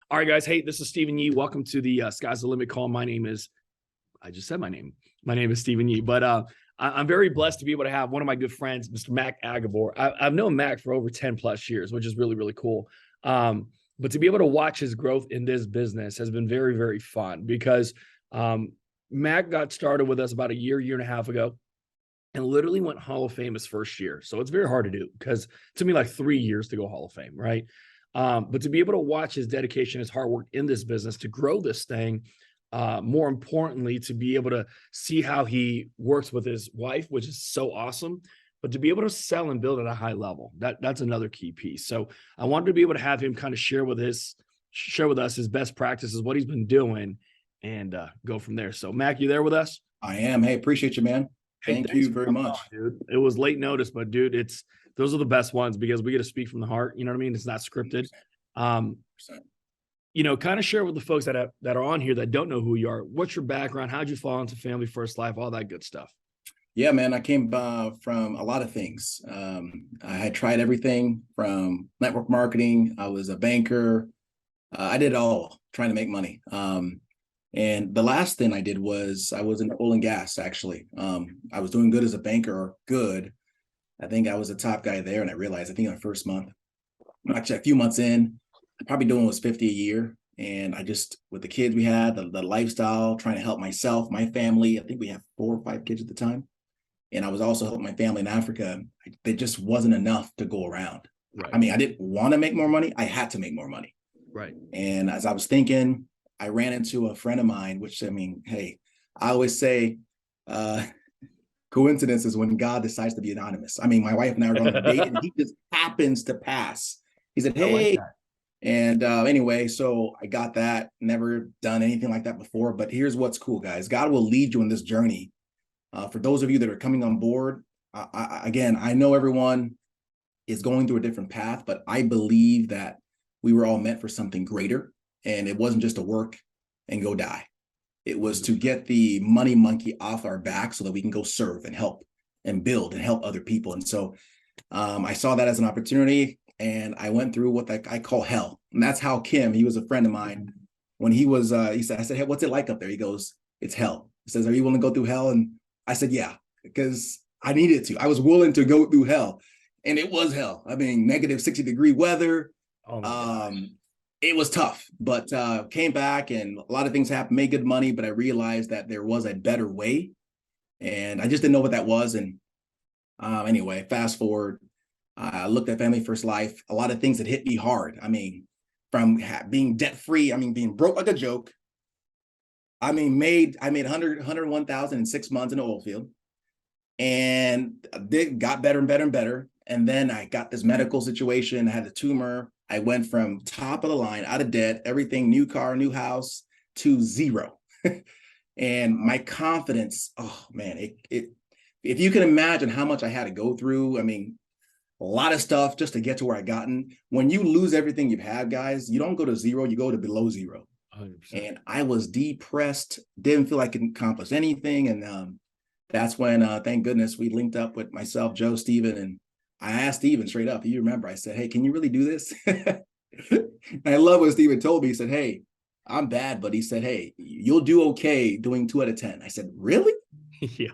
All right, guys. Hey, this is Stephen Yee. Welcome to the Sky's the Limit call. I just said my name. My name is Stephen Yee, but I'm very blessed to be able to have one of my good friends, Mr. Mac Agabor. I've known Mac for over 10 plus years, which is really, really cool. But to be able to watch his growth in this business has been very, very fun because Mac got started with us about a year and a half ago and literally went Hall of Fame his first year. So it's very hard to do because it took me like 3 years to go Hall of Fame, right? But to be able to watch his dedication, his hard work in this business to grow this thing, more importantly, to be able to see how he works with his wife, which is so awesome, but to be able to sell and build at a high level, that's another key piece. So I wanted to be able to have him kind of share with us his best practices, what he's been doing, and go from there. So Mac, you there with us? I am. Hey, appreciate you, man. Thank you very much. Dude. It was late notice, but dude, those are the best ones because we get to speak from the heart. You know what I mean? It's not scripted. 100%. Kind of share with the folks that are on here that don't know who you are. What's your background? How'd you fall into family first life? All that good stuff. Yeah, man, I came from a lot of things. I had tried everything from network marketing. I was a banker. I did it all trying to make money. And the last thing I did was I was in oil and gas, actually. I was doing good as a banker, good. I think I was the top guy there. And I realized, I think in the first month, actually a few months in, I probably doing was 50 a year. And I just, with the kids we had, the lifestyle, trying to help myself, my family, I think we have 4 or 5 kids at the time. And I was also helping my family in Africa. There just wasn't enough to go around. Right. I mean, I didn't want to make more money. I had to make more money. Right. And as I was thinking, I ran into a friend of mine, which, I mean, hey, I always say, coincidences when God decides to be anonymous. I mean, my wife and I are on a date and he just happens to pass. He said, hey, and anyway, so I got that, never done anything like that before, but here's what's cool, guys. God will lead you in this journey. For those of you that are coming on board, again, I know everyone is going through a different path, but I believe that we were all meant for something greater. And it wasn't just to work and go die. It was to get the money monkey off our back so that we can go serve and help and build and help other people. And so I saw that as an opportunity and I went through what I call hell. And that's how Kim, he was a friend of mine, when he was, I said, hey, what's it like up there? He goes, it's hell. He says, are you willing to go through hell? And I said, yeah, because I needed to. I was willing to go through hell. And it was hell. I mean, negative 60-degree weather. It was tough, but came back and a lot of things happened, made good money, but I realized that there was a better way. And I just didn't know what that was. And anyway, fast forward, I looked at Family First Life, a lot of things that hit me hard. I mean, from being debt free, I mean, being broke like a joke. I mean, I made 101,000 in 6 months in the oil field and got better and better and better. And then I got this medical situation, I had a tumor. I went from top of the line, out of debt, everything, new car, new house, to zero. And my confidence, oh man, if you can imagine how much I had to go through, I mean, a lot of stuff just to get to where I gotten. When you lose everything you've had, guys, you don't go to zero, you go to below zero. 100%. And I was depressed, didn't feel like I could accomplish anything. And that's when, thank goodness, we linked up with myself, Joe, Steven, and I asked Steven straight up, you remember, I said, hey, can you really do this? And I love what Steven told me. He said, hey, I'm bad, but he said, hey, you'll do okay doing 2 out of 10. I said, really? Yeah.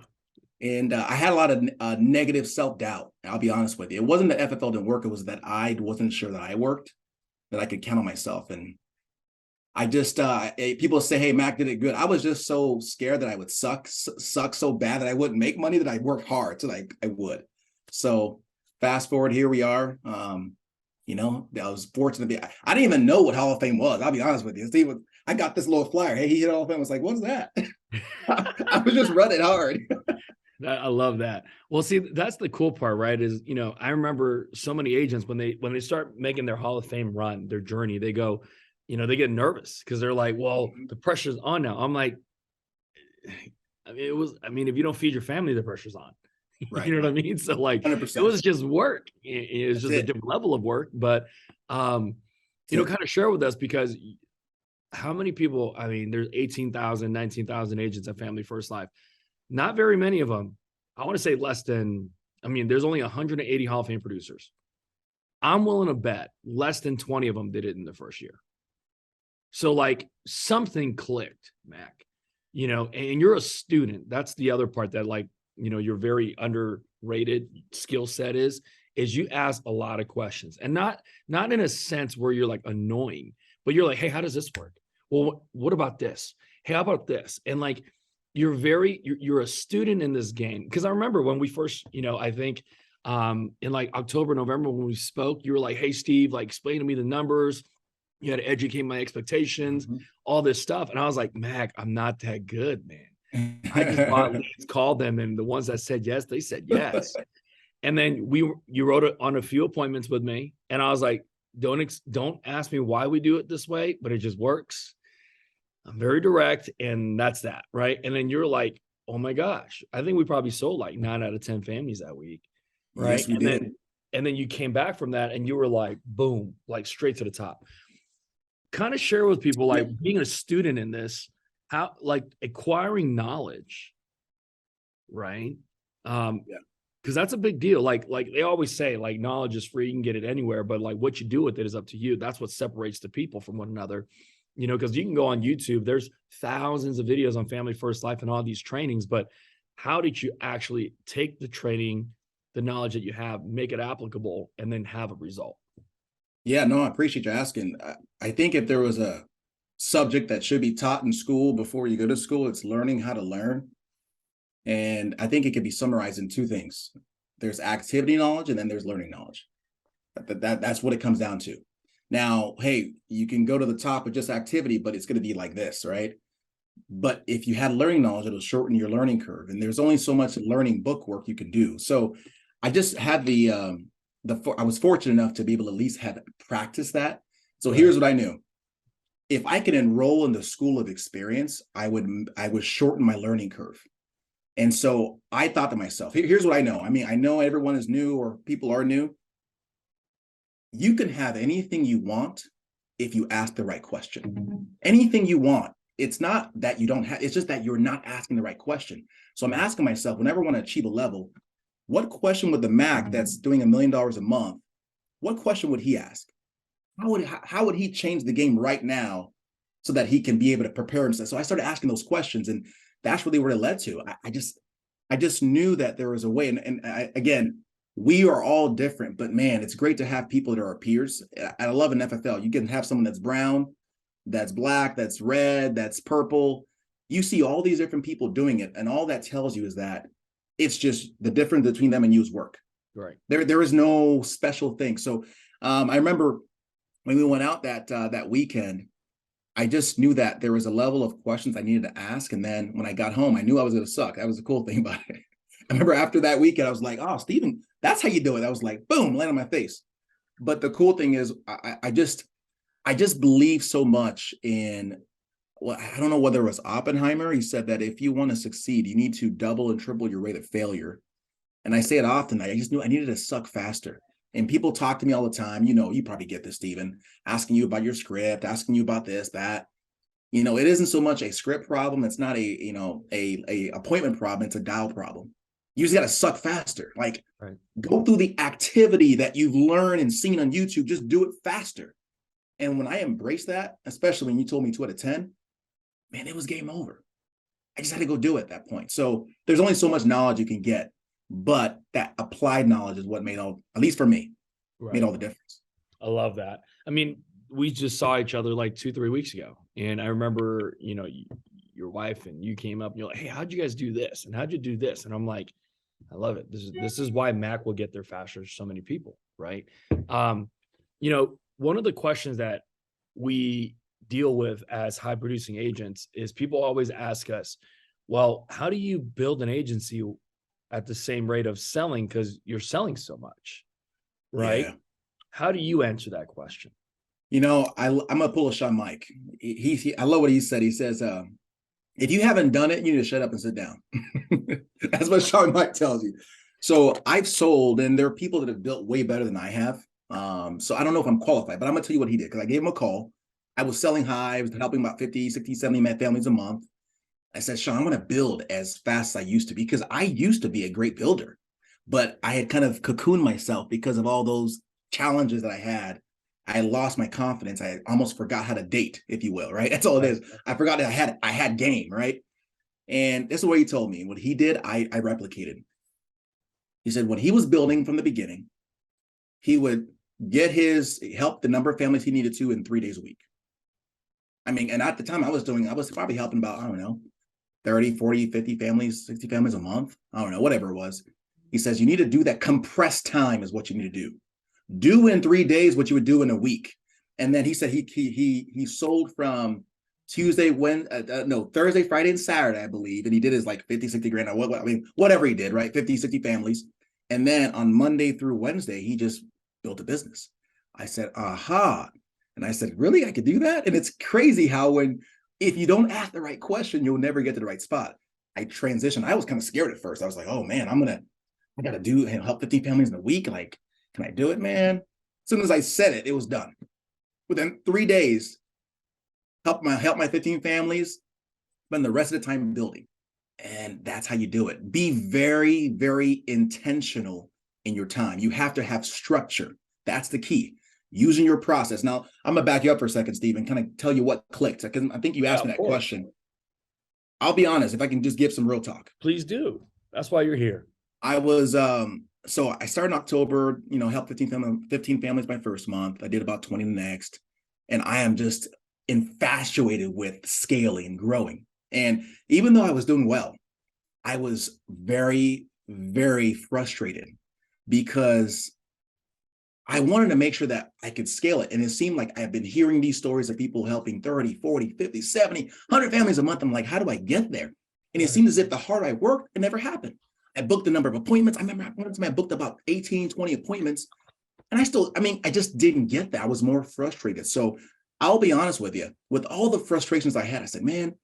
And I had a lot of negative self-doubt. I'll be honest with you. It wasn't that FFL didn't work. It was that I wasn't sure that I worked, that I could count on myself. And I just, people say, hey, Mac did it good. I was just so scared that I would suck so bad that I wouldn't make money that I worked hard so that I would. So fast forward, here we are. I was fortunate to be, I didn't even know what Hall of Fame was. I'll be honest with you. Steve, I got this little flyer. Hey, he hit Hall of Fame. I was like, what's that? I was just running hard. I love that. Well, see, that's the cool part, right? Is, I remember so many agents when they start making their Hall of Fame run, their journey, they go, they get nervous because they're like, well, the pressure's on now. I'm like, if you don't feed your family, the pressure's on. Right. You know what I mean? So like, 100%. It was just work. It was just a different level of work, but, kind of share with us, because how many people, there's 18,000, 19,000 agents at Family First Life. Not very many of them. I want to say less than, there's only 180 Hall of Fame producers. I'm willing to bet less than 20 of them did it in the first year. So like something clicked, Mac, you know, and you're a student. That's the other part that like, you know, your very underrated skill set is you ask a lot of questions, and not in a sense where you're like annoying, but you're like, hey, how does this work? Well, what about this? Hey, how about this? And like, you're a student in this game. Because I remember when we first, you know, I think in like October, November, when we spoke, you were like, hey, Steve, like explain to me the numbers. You had to educate my expectations, all this stuff. And I was like, Mac, I'm not that good, man. I just bought leads, called them, and the ones that said yes, they said yes. And then you wrote it on a few appointments with me, and I was like, don't ask me why we do it this way, but it just works. I'm very direct, and that's that, right? And then you're like, oh my gosh, I think we probably sold like 9 out of 10 families that week, right? Yes, we did. And then you came back from that, and you were like, boom, like straight to the top. Kind of share with people, like being a student in this, how like acquiring knowledge, right? Because that's a big deal. Like they always say, like knowledge is free, you can get it anywhere, but like what you do with it is up to you. That's what separates the people from one another. You know, because you can go on YouTube, there's thousands of videos on family first life and all these trainings, but how did you actually take the training, the knowledge that you have, make it applicable, and then have a result? Yeah, no, I appreciate you asking. I think if there was a subject that should be taught in school before you go to school, it's learning how to learn. And I think it could be summarized in two things. There's activity knowledge, and then there's learning knowledge. That's what it comes down to. Now, hey, you can go to the top with just activity, but it's going to be like this, right? But if you had learning knowledge, it'll shorten your learning curve. And there's only so much learning book work you can do. So I just had I was fortunate enough to be able to at least have practice that. So here's what I knew. If I could enroll in the school of experience, I would shorten my learning curve. And so I thought to myself, here's what I know. I mean, I know everyone is new, or people are new. You can have anything you want if you ask the right question. Anything you want. It's not that you don't have, it's just that you're not asking the right question. So I'm asking myself, whenever I want to achieve a level, what question would the Mac that's doing $1 million a month, what question would he ask? How would he change the game right now so that he can be able to prepare himself? So I started asking those questions, and that's really where it led to. I just knew that there was a way. Again, we are all different, but man, it's great to have people that are our peers. I love an FFL. You can have someone that's brown, that's black, that's red, that's purple. You see all these different people doing it, and all that tells you is that it's just the difference between them and you is work. Right. There is no special thing. So I remember when we went out that weekend, I just knew that there was a level of questions I needed to ask. And then when I got home, I knew I was going to suck. That was the cool thing about it. I remember after that weekend, I was like, oh, Steven, that's how you do it. I was like, boom, land on my face. But the cool thing is I just believe so much in, well, I don't know whether it was Oppenheimer. He said that if you want to succeed, you need to double and triple your rate of failure. And I say it often. I just knew I needed to suck faster. And people talk to me all the time. You know, you probably get this, Steven, asking you about your script, asking you about this, that. You know, it isn't so much a script problem. It's not a appointment problem. It's a dial problem. You just got to suck faster. Like, go through the activity that you've learned and seen on YouTube. Just do it faster. And when I embraced that, especially when you told me 2 out of 10, man, it was game over. I just had to go do it at that point. So there's only so much knowledge you can get, but that applied knowledge is what made all, at least for me, made all the difference. I love that. I mean, we just saw each other like 2-3 weeks ago. And I remember, you know, your wife and you came up and you're like, hey, how'd you guys do this? And how'd you do this? And I'm like, I love it. This is why Mac will get there faster to so many people, right? You know, one of the questions that we deal with as high producing agents is people always ask us, well, how do you build an agency at the same rate of selling? Because you're selling so much, right? Yeah. How do you answer that question? You know, I'm gonna pull a Sean Mike. I love what he said. He says, if you haven't done it, you need to shut up and sit down. That's what Sean Mike tells you. So I've sold, and there are people that have built way better than I have. So I don't know if I'm qualified, but I'm gonna tell you what he did, because I gave him a call. I was selling high, I was helping about 50, 60, 70 families a month. I said, Sean, I'm gonna build as fast as I used to be, because I used to be a great builder, but I had kind of cocooned myself because of all those challenges that I had. I lost my confidence. I almost forgot how to date, if you will, right? That's all it is. I forgot that I had game, right? And this is what he told me. What he did, I replicated. He said when he was building from the beginning, he would help the number of families he needed to in 3 days a week. I mean, and at the time I was probably helping about, I don't know, 30, 40, 50 families, 60 families a month. I don't know, whatever it was. He says, you need to do that compressed time is what you need to do. Do in 3 days what you would do in a week. And then he said he sold from Thursday, Friday, and Saturday, I believe. And he did his like 50, 60 grand. Whatever he did, right? 50, 60 families. And then on Monday through Wednesday, he just built a business. I said, aha. And I said, really? I could do that? And it's crazy how if you don't ask the right question, you'll never get to the right spot. I transitioned. I was kind of scared at first. I was like, oh man, I got to help 50 families in a week. Like, can I do it, man? As soon as I said it, it was done. Within 3 days, help my 15 families, spend the rest of the time building. And that's how you do it. Be very, very intentional in your time. You have to have structure. That's the key. Using your process. Now, I'm going to back you up for a second, Steve, and kind of tell you what clicked. Because I think you asked me that question. I'll be honest, if I can just give some real talk. Please do. That's why you're here. I was, so I started in October, helped 15 families my first month. I did about 20 the next. And I am just infatuated with scaling and growing. And even though I was doing well, I was very, very frustrated because I wanted to make sure that I could scale it. And it seemed like I've been hearing these stories of people helping 30, 40, 50, 70, 100 families a month. I'm like, how do I get there? And it seemed as if the harder I worked, it never happened. I booked a number of appointments. I remember I booked about 18, 20 appointments. And I just didn't get that. I was more frustrated. So I'll be honest with you, with all the frustrations I had, I said, man,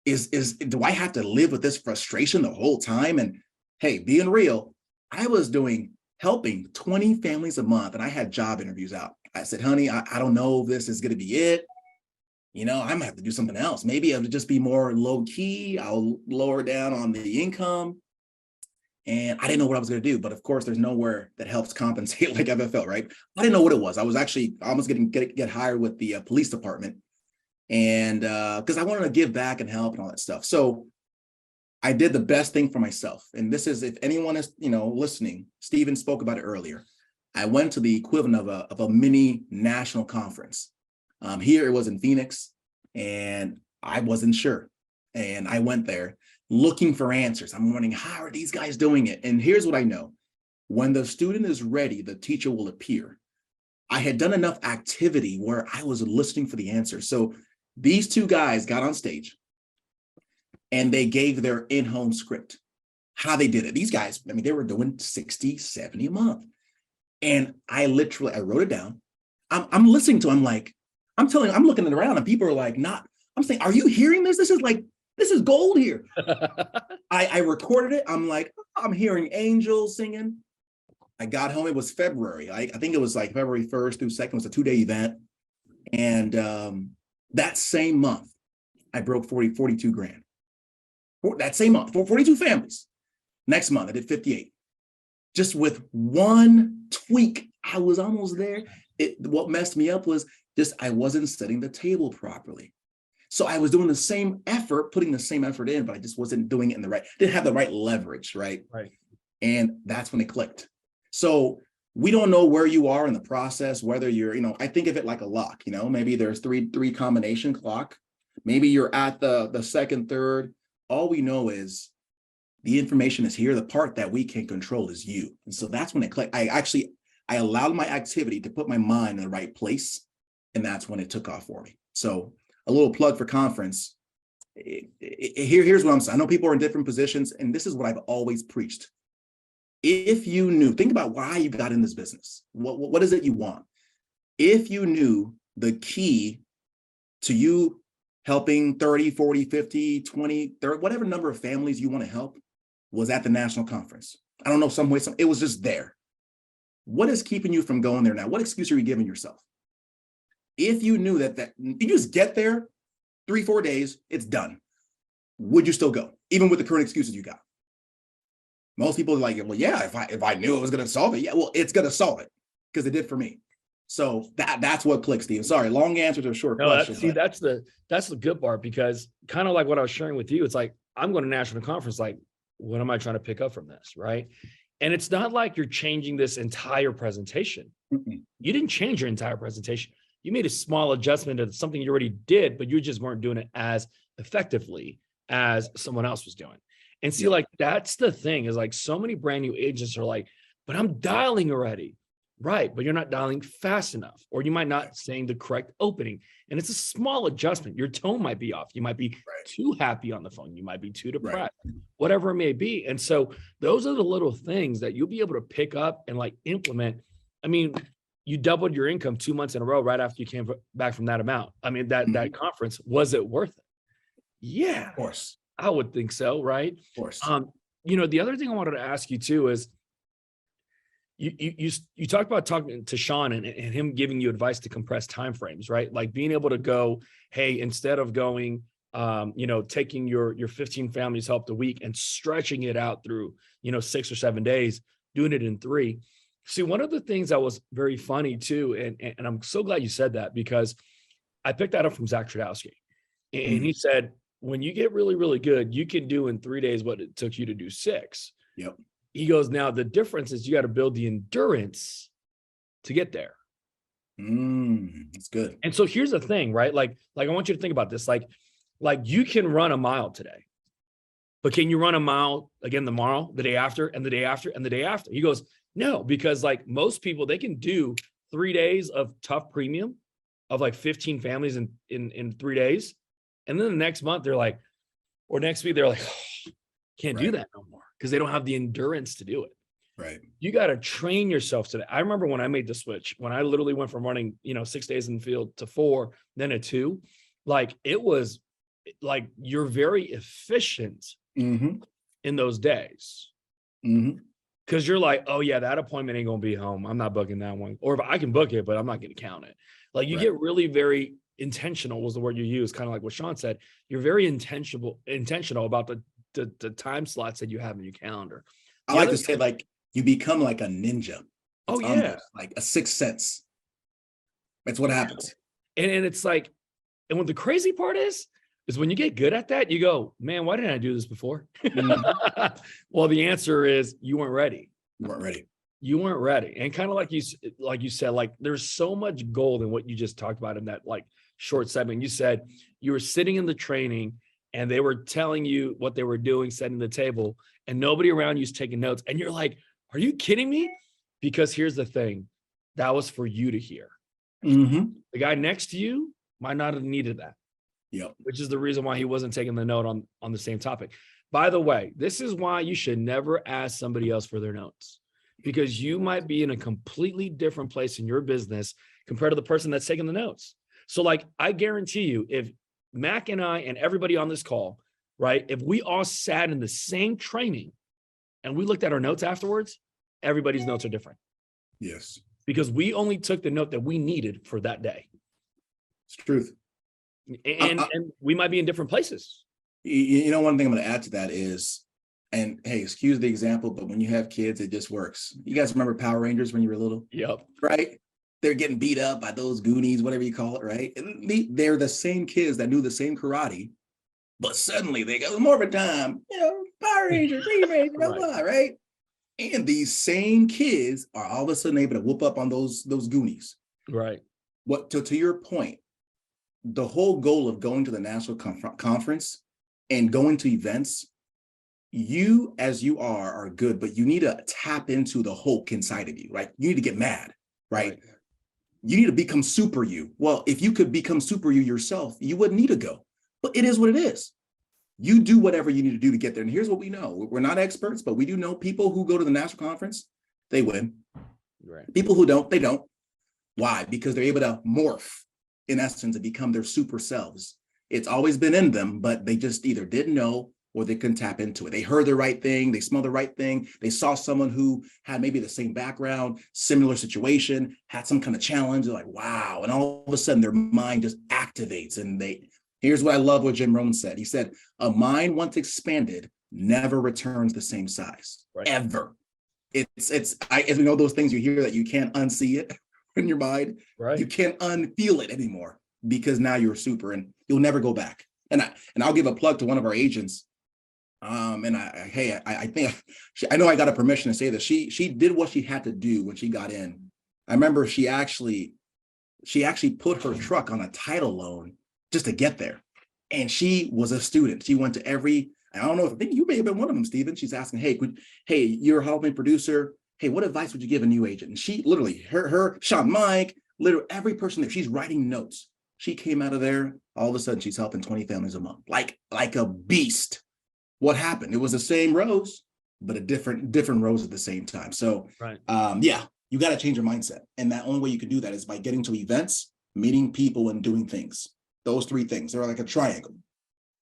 do I have to live with this frustration the whole time? And hey, being real, I was helping 20 families a month, and I had job interviews out. I said, honey, I don't know if this is going to be it. I'm gonna have to do something else. Maybe I'll just be more low key. I'll lower down on the income. And I didn't know what I was going to do. But of course, there's nowhere that helps compensate like FFL, right? I didn't know what it was. I was actually almost get hired with the police department. And because I wanted to give back and help and all that stuff. So I did the best thing for myself. And this is, if anyone is, listening, Stephen spoke about it earlier. I went to the equivalent of a mini national conference. Here it was in Phoenix, and I wasn't sure. And I went there looking for answers. I'm wondering, how are these guys doing it? And here's what I know. When the student is ready, the teacher will appear. I had done enough activity where I was listening for the answers. So these two guys got on stage and they gave their in-home script, how they did it. These guys, they were doing 60, 70 a month. And I wrote it down. I'm listening to them, I'm looking around and people are like, I'm saying, are you hearing this? This is gold here. I recorded it. I'm like, I'm hearing angels singing. I got home. It was February. I think it was like February 1st through 2nd. It was a 2-day event. And that same month, I broke 42 grand. That same month, for 42 families. Next month, I did 58. Just with one tweak, I was almost there. What messed me up was just I wasn't setting the table properly. So I was doing the same effort, putting the same effort in, but I just wasn't doing it didn't have the right leverage, right? Right. And that's when it clicked. So we don't know where you are in the process, whether you're, I think of it like a lock, maybe there's three combination clock. Maybe you're at the second, third. All we know is the information is here. The part that we can control is you. And so that's when it clicked. I allowed my activity to put my mind in the right place. And that's when it took off for me. So a little plug for conference. Here's what I'm saying. I know people are in different positions, and this is what I've always preached. If you knew, think about why you got in this business. What is it you want? If you knew the key to you helping 30, 40, 50, 20, 30, whatever number of families you want to help was at the national conference. I don't know, some way, it was just there. What is keeping you from going there now? What excuse are you giving yourself? If you knew that you just get there 3-4 days, it's done. Would you still go, even with the current excuses you got? Most people are like, well, yeah, if I knew it was going to solve it, yeah, well, it's going to solve it because it did for me. So that's what clicks, Steve. Sorry, long answer to a short No, question. that's the good part, because kind of like what I was sharing with you, it's like, I'm going to national conference. Like, what am I trying to pick up from this? Right. And it's not like you're changing this entire presentation. You didn't change your entire presentation. You made a small adjustment to something you already did, but you just weren't doing it as effectively as someone else was doing. And see, like, that's the thing, is like, so many brand new agents are like, but I'm dialing already. Right. But you're not dialing fast enough, or you might not saying the correct opening. And it's a small adjustment. Your tone might be off. You might be too happy on the phone. You might be too depressed, whatever it may be. And so those are the little things that you'll be able to pick up and like implement. I mean, you doubled your income 2 months in a row right after you came back from that amount. I mean, that conference, was it worth it? Yeah, Of course. I would think so. Right. Of course. The other thing I wanted to ask you too is, you talked about talking to Sean and him giving you advice to compress timeframes, right? Like being able to go, hey, instead of going, taking your 15 families helped a week and stretching it out through, 6 or 7 days, doing it in 3. See, one of the things that was very funny too, and I'm so glad you said that, because I picked that up from Zach Trudowski, and he said, when you get really, really good, you can do in 3 days what it took you to do 6. Yep. He goes, now the difference is you got to build the endurance to get there. That's good. And so here's the thing, right? Like I want you to think about this. Like you can run a mile today, but can you run a mile again tomorrow, the day after, and the day after, and the day after? He goes, no, because like most people, they can do 3 days of tough premium of like 15 families in 3 days. And then the next month they're like, or next week, they're like, oh, can't do that no more, because they don't have the endurance to do it. Right. You got to train yourself to that. I remember when I made the switch, when I literally went from running, 6 days in the field to 4, then a 2, like it was like, you're very efficient in those days. Because you're like, oh yeah, that appointment ain't going to be home. I'm not booking that one. Or if I can book it, but I'm not going to count it. Like you get really very intentional, was the word you use, kind of like what Sean said. You're very intentional about the time slots that you have in your calendar. I like to say, like, you become like a ninja. Oh yeah. Like a sixth sense. That's what happens. And it's like, and what the crazy part is when you get good at that, you go, man, why didn't I do this before? Well, the answer is you weren't ready. You weren't ready. And kind of like you said, like there's so much gold in what you just talked about in that like short segment. You said you were sitting in the training and they were telling you what they were doing, setting the table, and nobody around you is taking notes. And you're like, are you kidding me? Because here's the thing, that was for you to hear. The guy next to you might not have needed that. Which is the reason why he wasn't taking the note on the same topic. By the way, this is why you should never ask somebody else for their notes, because you might be in a completely different place in your business compared to the person that's taking the notes. So like, I guarantee you, if Mac and I and everybody on this call, right, if we all sat in the same training and we looked at our notes afterwards, everybody's notes are different. Yes. Because we only took the note that we needed for that day. It's the truth. And we might be in different places. One thing I'm going to add to that is, and hey, excuse the example, but when you have kids, it just works. You guys remember Power Rangers when you were little? Yep. Right? They're getting beat up by those Goonies, whatever you call it, right? And they're the same kids that knew the same karate, but suddenly they go, Morphin' Time, Power Rangers, Green Ranger, blah, blah, right? And these same kids are all of a sudden able to whoop up on those Goonies. Right. What to your point, the whole goal of going to the national conference and going to events, you as you are good, but you need to tap into the Hulk inside of you, right? You need to get mad, right? You need to become super you. Well, if you could become super you yourself, you wouldn't need to go, but it is what it is. You do whatever you need to do to get there. And here's what we know. We're not experts, but we do know people who go to the national conference, they win. Right. People who don't, they don't. Why? Because they're able to morph, in essence, and become their super selves. It's always been in them, but they just either didn't know or they couldn't tap into it. They heard the right thing, they smelled the right thing, they saw someone who had maybe the same background, similar situation, had some kind of challenge. They're like, wow. And all of a sudden their mind just activates. And here's what I love what Jim Rohn said. He said, a mind once expanded never returns the same size, ever. As we know, those things you hear that you can't unsee it, in your mind. Right. You can't unfeel it anymore because now you're super and you'll never go back. And I'll give a plug to one of our agents. And I think I know I got a permission to say this. She did what she had to do when she got in. I remember she actually put her truck on a title loan just to get there. And she was a student. She went to every, I don't know, I think you may have been one of them, Stephen. She's asking, hey, you're a Hall of Fame producer. Hey, what advice would you give a new agent? And she literally, her, Sean, Mike, literally every person there, she's writing notes. She came out of there, all of a sudden she's helping 20 families a month, like a beast. What happened? It was the same rows, but a different rows at the same time. So, right. Yeah, you got to change your mindset. And that only way you can do that is by getting to events, meeting people, and doing things. Those three things, they're like a triangle.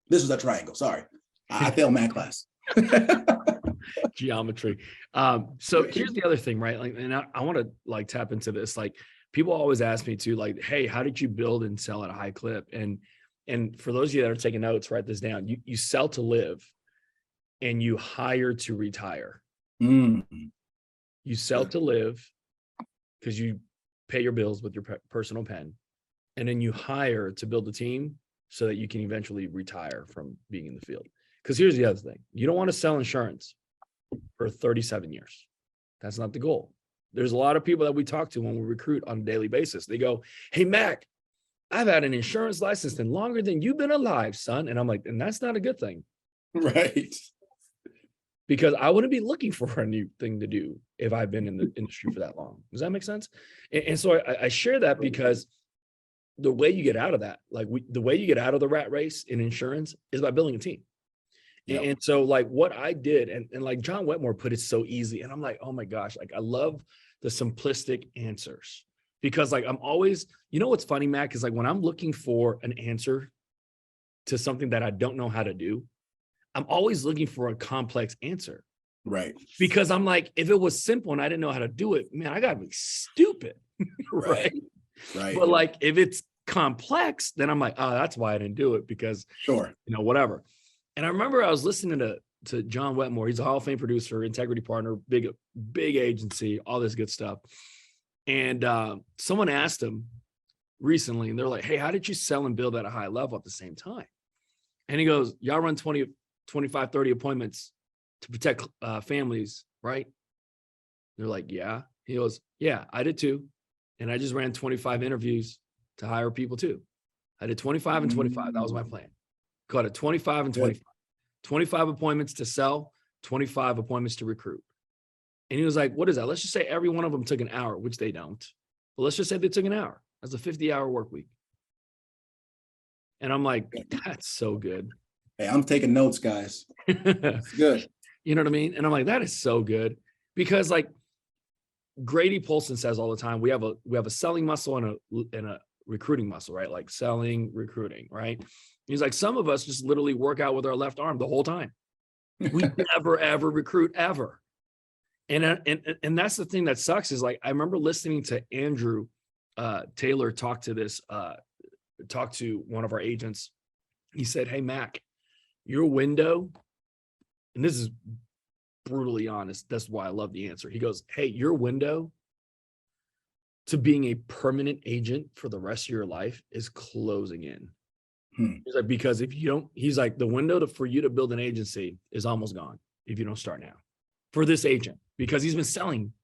This is a triangle. Sorry, I failed math class. Geometry. So here's the other thing, right? Like, and I want to like tap into this. Like, people always ask me to, like, hey, how did you build and sell at a high clip? And for those of you that are taking notes, write this down. You sell to live, and you hire to retire. Mm-hmm. You sell to live because you pay your bills with your personal pen, and then you hire to build a team so that you can eventually retire from being in the field. Because here's the other thing. You don't want to sell insurance for 37 years. That's not the goal. There's a lot of people that we talk to when we recruit on a daily basis. They go, hey, Mac, I've had an insurance license longer than you've been alive, son. And I'm like, and that's not a good thing. Right. Because I wouldn't be looking for a new thing to do if I've been in the industry for that long. Does that make sense? And so I share that because the way you get out of that, like the way you get out of the rat race in insurance is by building a team. Yep. And so like what I did, and like John Wetmore put it so easy. And I'm like, oh my gosh, like I love the simplistic answers, because like I'm always, you know, what's funny, Mac, is like when I'm looking for an answer to something that I don't know how to do, I'm always looking for a complex answer. Right. Because I'm like, if it was simple and I didn't know how to do it, man, I gotta be stupid. Right. Right. But like if it's complex, then I'm like, oh, that's why I didn't do it, because sure, you know, whatever. And I remember I was listening to John Wetmore. He's a Hall of Fame producer, integrity partner, big agency, all this good stuff. And someone asked him recently, and they're like, hey, how did you sell and build at a high level at the same time? And he goes, y'all run 20, 25, 30 appointments to protect families, right? They're like, yeah. He goes, yeah, I did too. And I just ran 25 interviews to hire people too. I did 25 and 25. That was my plan. Called it 25 and 25. 25 appointments to sell, 25 appointments to recruit. And he was like, what is that? Let's just say every one of them took an hour, which they don't. But let's just say they took an hour. That's a 50-hour work week. And I'm like, that's so good. Hey, I'm taking notes, guys. It's good. You know what I mean? And I'm like, that is so good. Because like Grady Polson says all the time, we have a selling muscle and a recruiting muscle, right? Like selling, recruiting, right? He's like, some of us just literally work out with our left arm the whole time. We never, ever recruit ever. And that's the thing that sucks is like, I remember listening to Andrew Taylor talk to one of our agents. He said, hey, Mac, your window, and this is brutally honest, that's why I love the answer. He goes, hey, your window to being a permanent agent for the rest of your life is closing in. He's like, because if you don't, he's like, the window for you to build an agency is almost gone if you don't start now for this agent, because he's been selling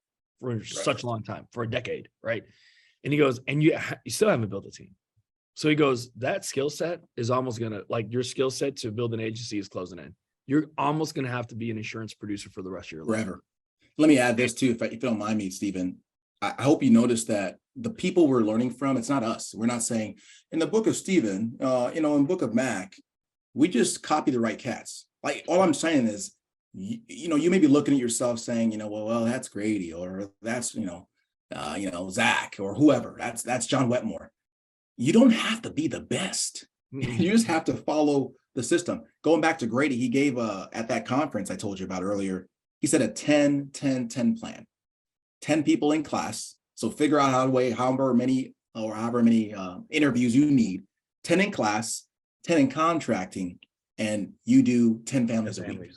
for such a long time, for a decade, right? And he goes, and you still haven't built a team. So he goes, that skill set is almost gonna, like your skill set to build an agency is closing in. You're almost gonna have to be an insurance producer for the rest of your life. Forever. Let me add this too, if you don't mind me, Stephen. I hope you notice that the people we're learning from, it's not us. We're not saying in the book of Stephen, in the book of Mac, we just copy the right cats. Like all I'm saying is, you may be looking at yourself saying, well, that's Grady, or that's, Zach, or whoever. That's John Wetmore. You don't have to be the best. You just have to follow the system. Going back to Grady, he gave at that conference I told you about earlier, he said a 10-10-10 plan. 10 people in class. So figure out however many interviews you need. 10 in class, 10 in contracting, and you do 10 families a week.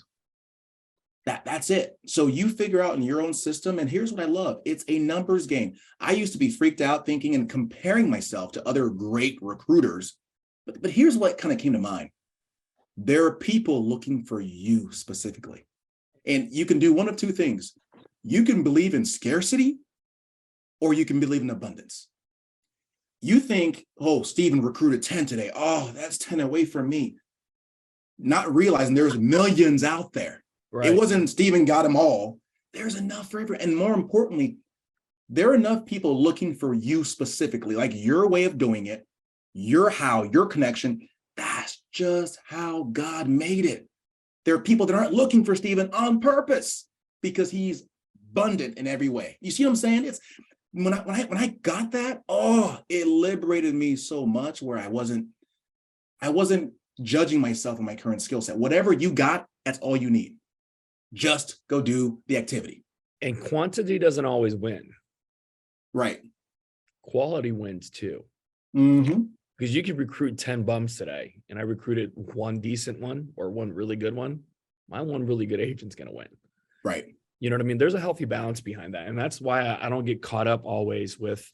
That's it. So you figure out in your own system, and here's what I love. It's a numbers game. I used to be freaked out thinking and comparing myself to other great recruiters, but here's what kind of came to mind. There are people looking for you specifically. And you can do one of two things. You can believe in scarcity, or you can believe in abundance. You think, oh, Steven recruited 10 today. Oh, that's 10 away from me. Not realizing there's millions out there. Right. It wasn't Steven got them all. There's enough for everyone. And more importantly, there are enough people looking for you specifically, like your way of doing it, your how, your connection. That's just how God made it. There are people that aren't looking for Steven on purpose because he's abundant in every way. You see what I'm saying? It's when I got that, oh, it liberated me so much where I wasn't judging myself on my current skill set. Whatever you got, that's all you need. Just go do the activity. And quantity doesn't always win. Right. Quality wins too. Mm-hmm. Because you could recruit 10 bums today, and I recruited one decent one or one really good one. My one really good agent's going to win. Right. You know what I mean? There's a healthy balance behind that. And that's why I don't get caught up always with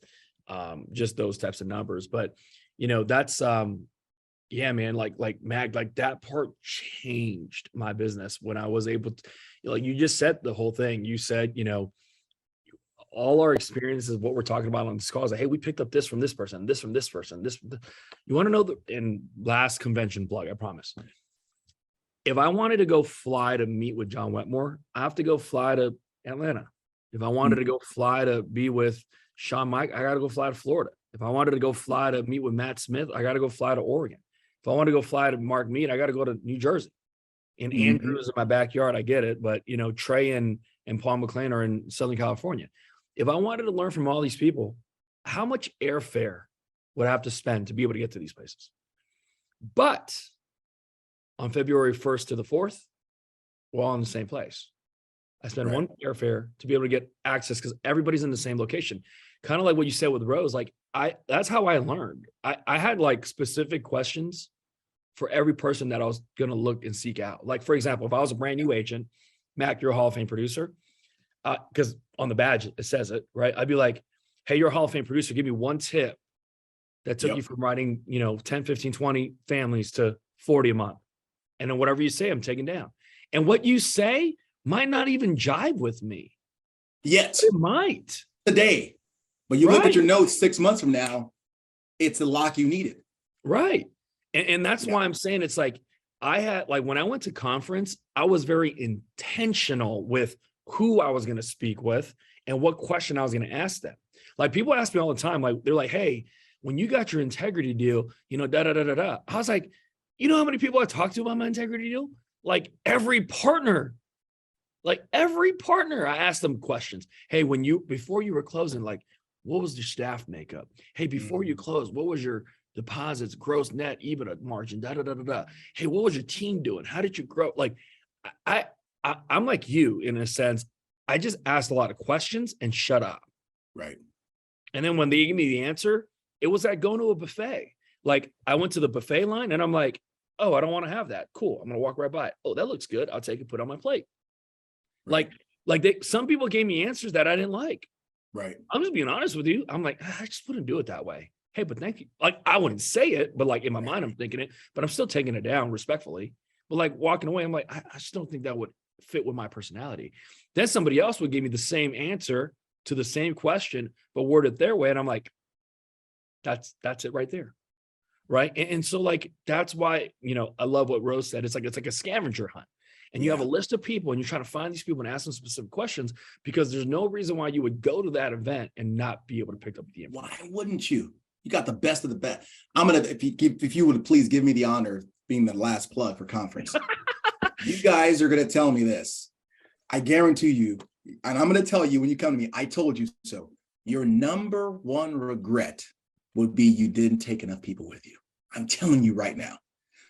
just those types of numbers. But, you know, that's, yeah, man, like Mag, like that part changed my business when I was able to, like you just said the whole thing. You said, you know, all our experiences, what we're talking about on this call is like, hey, we picked up this from this person, this from this person, this. You want to know in last convention plug, I promise. If I wanted to go fly to meet with John Wetmore, I have to go fly to Atlanta. If I wanted to go fly to be with Sean Mike, I got to go fly to Florida. If I wanted to go fly to meet with Matt Smith, I got to go fly to Oregon. If I want to go fly to Mark Mead, I got to go to New Jersey. And Andrew's in my backyard, I get it. But, you know, Trey and Paul McLean are in Southern California. If I wanted to learn from all these people, how much airfare would I have to spend to be able to get to these places? But on February 1st to the 4th, we're all in the same place. I spend one airfare to be able to get access because everybody's in the same location. Kind of like what you said with Rose, like that's how I learned. I had like specific questions for every person that I was going to look and seek out. Like, for example, if I was a brand new agent, Mac, you're a Hall of Fame producer, because on the badge, it says it, right? I'd be like, hey, you're a Hall of Fame producer. Give me one tip that took you from writing, you know, 10, 15, 20 families to 40 a month. And then whatever you say, I'm taking down. And what you say might not even jive with me. Yet. It might. Today. But you look at your notes 6 months from now, it's the lock you needed. Right. And that's why I'm saying it's like, I had, like, when I went to conference, I was very intentional with who I was going to speak with and what question I was going to ask them. Like, people ask me all the time, like, they're like, hey, when you got your integrity deal, you know, da-da-da-da-da. I was like, you know how many people I talked to about my integrity deal? Like every partner, I asked them questions. Hey, before you were closing, like, what was your staff makeup? Hey, before you closed, what was your deposits, gross net, EBITDA margin, da-da-da-da-da. Hey, what was your team doing? How did you grow? Like, I'm like you in a sense. I just asked a lot of questions and shut up. Right. And then when they gave me the answer, it was like going to a buffet. Like, I went to the buffet line and I'm like, oh, I don't want to have that. Cool. I'm going to walk right by it. Oh, that looks good. I'll take it, put it on my plate. Right. Some people gave me answers that I didn't like. Right. I'm just being honest with you. I'm like, I just wouldn't do it that way. Hey, but thank you. Like, I wouldn't say it, but like in my mind, I'm thinking it, but I'm still taking it down respectfully. But like walking away, I'm like, I just don't think that would fit with my personality. Then somebody else would give me the same answer to the same question, but word it their way. And I'm like, that's it right there. Right. And so like, that's why, you know, I love what Rose said. It's like a scavenger hunt. And you have a list of people and you're trying to find these people and ask them specific questions because there's no reason why you would go to that event and not be able to pick up the information. Why wouldn't you? You got the best of the best. If you would please give me the honor of being the last plug for conference. You guys are going to tell me this. I guarantee you, and I'm going to tell you when you come to me, I told you so. Your number one regret would be you didn't take enough people with you. I'm telling you right now.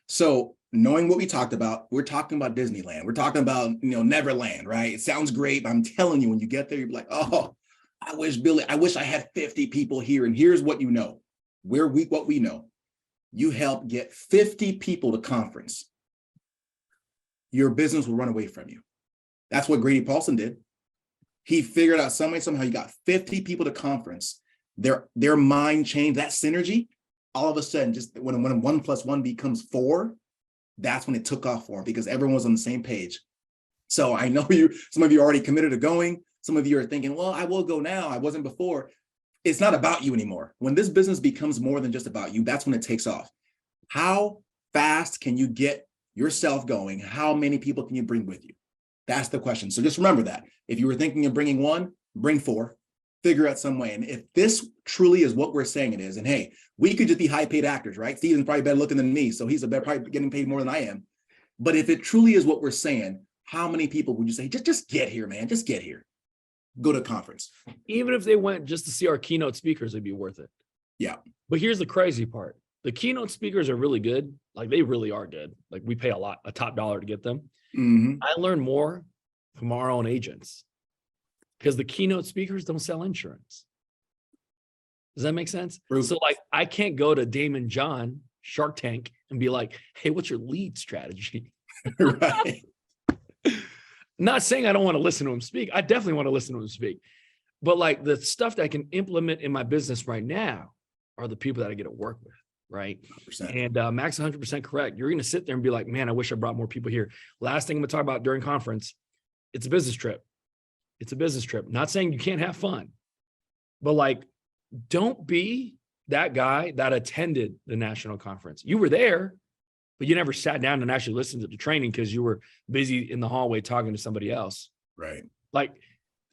So knowing what we talked about, we're talking about Disneyland. We're talking about, you know, Neverland, right? It sounds great. But I'm telling you, when you get there, you're like, oh, I wish I had 50 people here. And here's what you know. What we know. You help get 50 people to conference. Your business will run away from you. That's what Grady Paulson did. He figured out some way, somehow he got 50 people to conference. Their mind changed, that synergy. All of a sudden, just when 1 + 1 becomes 4, that's when it took off for him, because everyone was on the same page. So I know some of you are already committed to going. Some of you are thinking, well, I will go now. I wasn't before. It's not about you anymore. When this business becomes more than just about you, that's when it takes off. How fast can you get yourself going? How many people can you bring with you? That's the question. So just remember that. If you were thinking of bringing 1, bring 4. Figure out some way. And if this truly is what we're saying it is, and hey, we could just be high paid actors, right? Steven's probably better looking than me, so he's probably getting paid more than I am. But if it truly is what we're saying, how many people would you say, just get here, man? Just get here. Go to a conference. Even if they went just to see our keynote speakers, it'd be worth it. Yeah. But here's the crazy part. The keynote speakers are really good. Like, they really are good. Like, we pay a top dollar to get them. Mm-hmm. I learn more from our own agents, because the keynote speakers don't sell insurance. Does that make sense? True. So like, I can't go to Damon John, Shark Tank, and be like, hey, what's your lead strategy? Right. Not saying I don't want to listen to him speak. I definitely want to listen to him speak. But like, the stuff that I can implement in my business right now are the people that I get to work with, right? 100%. And Mac's 100% correct. You're going to sit there and be like, man, I wish I brought more people here. Last thing I'm going to talk about during conference, it's a business trip. It's a business trip. Not saying you can't have fun, but like, don't be that guy that attended the national conference. You were there, but you never sat down and actually listened to the training because you were busy in the hallway talking to somebody else. Right. Like,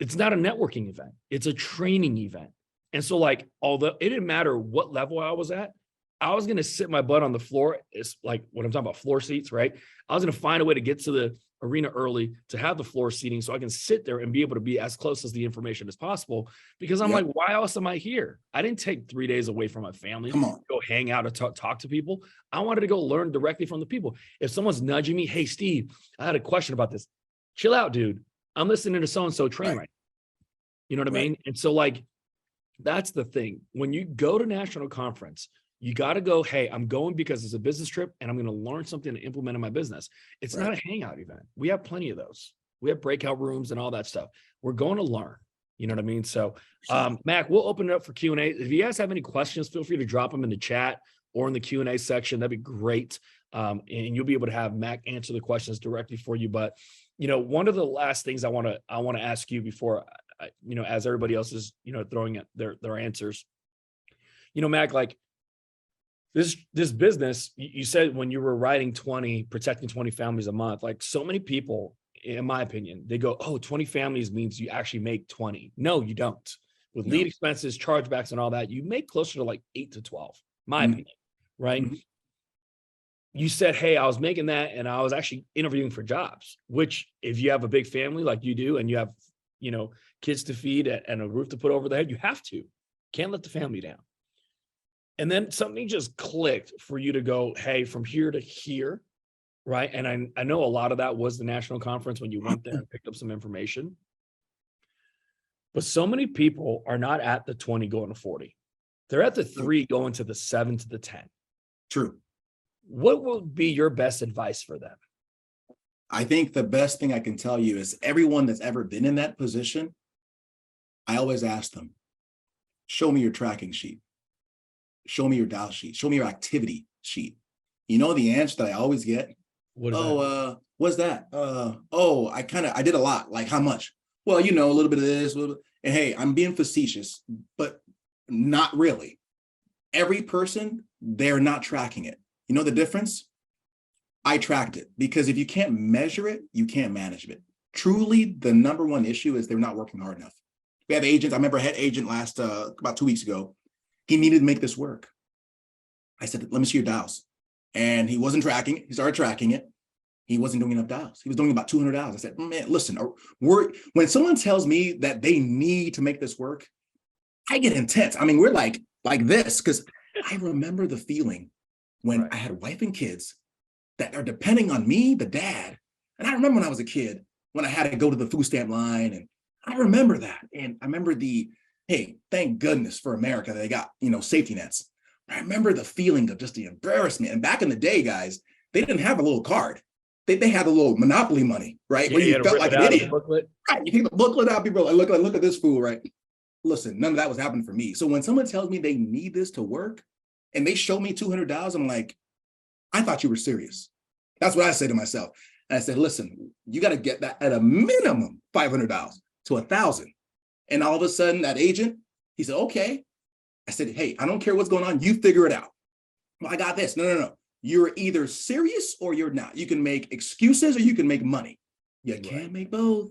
it's not a networking event. It's a training event. And so like, although it didn't matter what level I was at, I was going to sit my butt on the floor. It's like, when I'm talking about floor seats, right? I was going to find a way to get to the arena early to have the floor seating so I can sit there and be able to be as close as the information as possible, because I'm like, why else am I here? I didn't take 3 days away from my family. Come on. Go hang out and talk to people. I wanted to go learn directly from the people. If someone's nudging me, hey, Steve, I had a question about this. Chill out, dude. I'm listening to so-and-so train right now. You know what I mean? And so like, that's the thing. When you go to national conference, you got to go, hey, I'm going because it's a business trip and I'm going to learn something to implement in my business. It's not a hangout event. We have plenty of those. We have breakout rooms and all that stuff. We're going to learn. You know what I mean? So, Mac, we'll open it up for Q&A. If you guys have any questions, feel free to drop them in the chat or in the Q&A section. That'd be great. And you'll be able to have Mac answer the questions directly for you. But, you know, one of the last things I want to ask you before, you know, as everybody else is, you know, throwing at their answers, you know, Mac, like, this business, you said when you were protecting 20 families a month, like, so many people, in my opinion, they go, oh, 20 families means you actually make 20. No, you don't. With lead expenses, chargebacks and all that, you make closer to like 8 to 12, my opinion, right? You said, hey, I was making that and I was actually interviewing for jobs, which if you have a big family like you do and you have, you know, kids to feed and a roof to put over their head, you have to. Can't let the family down. And then something just clicked for you to go, hey, from here to here, right? And I know a lot of that was the national conference when you went there and picked up some information. But so many people are not at the 20 going to 40. They're at the 3 going to the 7 to the 10. True. What would be your best advice for them? I think the best thing I can tell you is everyone that's ever been in that position, I always ask them, show me your tracking sheet. Show me your dial sheet. Show me your activity sheet. You know the answer that I always get? What's that? I did a lot. Like, how much? Well, you know, a little bit of this, and hey, I'm being facetious, but not really. Every person, they're not tracking it. You know the difference? I tracked it, because if you can't measure it, you can't manage it. Truly, the number one issue is they're not working hard enough. We have agents. I remember a head agent about 2 weeks ago. He needed to make this work. I said, let me see your dials. And he wasn't tracking it. He started tracking it. He wasn't doing enough dials. He was doing about 200 dials. I said, man, listen, when someone tells me that they need to make this work, I get intense. I mean, we're like this, because I remember the feeling when I had a wife and kids that are depending on me, the dad. And I remember when I was a kid, when I had to go to the food stamp line, and I remember that. And I remember hey, thank goodness for America that they got, you know, safety nets. I remember the feeling of just the embarrassment. And back in the day, guys, they didn't have a little card. they had a little monopoly money, right? Yeah, Where you you had to felt rip like it an out of the idiot. booklet. Right. You take the booklet out, people are like, look at this fool, right? Listen, none of that was happening for me. So when someone tells me they need this to work and they show me $200, I'm like, I thought you were serious. That's what I say to myself. And I said, listen, you got to get that at a minimum $500 to $1,000. And all of a sudden, that agent, he said, okay. I said, hey, I don't care what's going on. You figure it out. Well, I got this. No. You're either serious or you're not. You can make excuses or you can make money. You can't make both.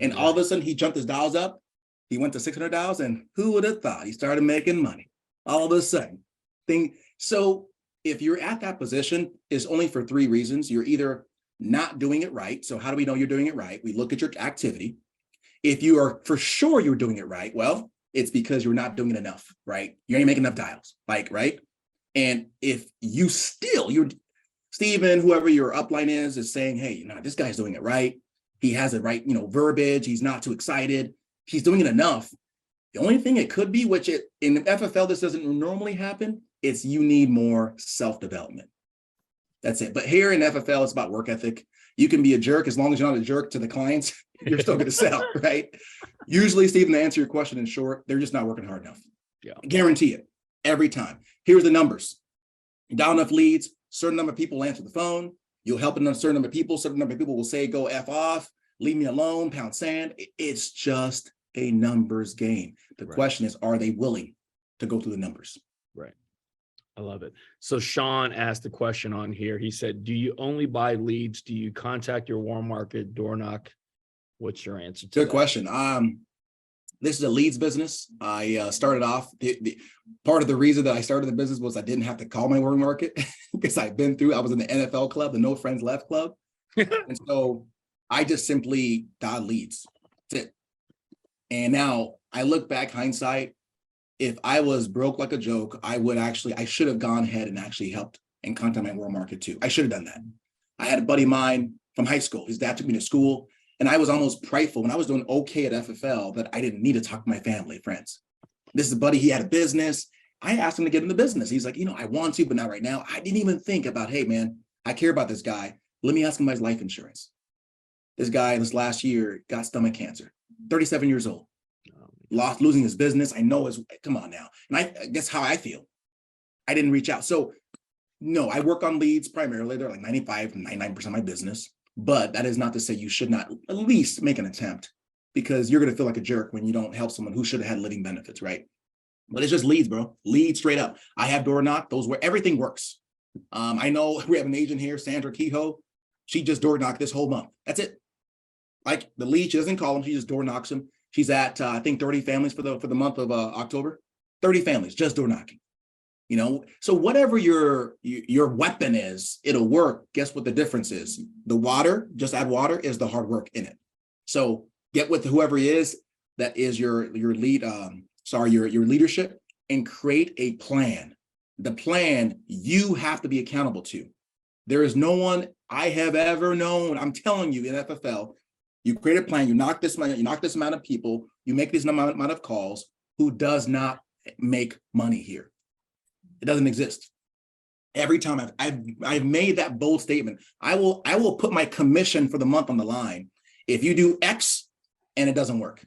And all of a sudden, he jumped his dials up. He went to $600, and who would have thought he started making money all of a sudden? So if you're at that position, it's only for three reasons. You're either not doing it right. So how do we know you're doing it right? We look at your activity. If you are for sure you're doing it right, well, it's because you're not doing it enough, right? You ain't making enough dials, like, right? And if you're Steven, whoever your upline is saying, hey, this guy's doing it right. He has the right, verbiage. He's not too excited. He's doing it enough. The only thing it could be, which in FFL, this doesn't normally happen, is you need more self-development. That's it. But here in FFL, it's about work ethic. You can be a jerk as long as you're not a jerk to the clients. You're still going to sell, right? Usually, Stephen, to answer your question in short, they're just not working hard enough. Yeah, I guarantee it every time. Here's the numbers. You dial enough leads, certain number of people will answer the phone. You'll help a certain number of people. Certain number of people will say, go F off, leave me alone, pound sand. It's just a numbers game. The question is, are they willing to go through the numbers? Right. I love it. So Sean asked a question on here. He said, do you only buy leads? Do you contact your warm market, door knock? What's your answer to that? Good question. This is a leads business. I started off, part of the reason that I started the business was I didn't have to call my warm market because I was in the NFL club, the No Friends Left club. And so I just simply dialed leads. That's it. And now I look back, hindsight, if I was broke like a joke, I should have gone ahead and actually helped and contact my warm market too. I should have done that. I had a buddy of mine from high school. His dad took me to school, and I was almost prideful when I was doing okay at FFL that I didn't need to talk to my family, friends. This is a buddy, he had a business. I asked him to get in the business. He's like, I want to, but not right now. I didn't even think about, hey man, I care about this guy. Let me ask him about his life insurance. This guy this last year got stomach cancer, 37 years old. Losing his business. I know come on now. And that's how I feel. I didn't reach out. So no, I work on leads primarily. They're like 95, 99% of my business, but that is not to say you should not at least make an attempt, because you're going to feel like a jerk when you don't help someone who should have had living benefits, right? But it's just leads, bro. Leads straight up. I have door knock. Those where everything works. I know we have an agent here, Sandra Kehoe. She just door knocked this whole month. That's it. Like the lead, she doesn't call them. She just door knocks them. She's at, I think 30 families for the month of October, 30 families, just door knocking, So whatever your weapon is, it'll work. Guess what the difference is? The water, just add water, is the hard work in it. So get with whoever that is your lead, your leadership, and create a plan. The plan you have to be accountable to. There is no one I have ever known, I'm telling you, in FFL, you create a plan, you knock this amount of people, you make this amount of calls, who does not make money here. It doesn't exist. Every time I've made that bold statement, I will put my commission for the month on the line if you do X and it doesn't work.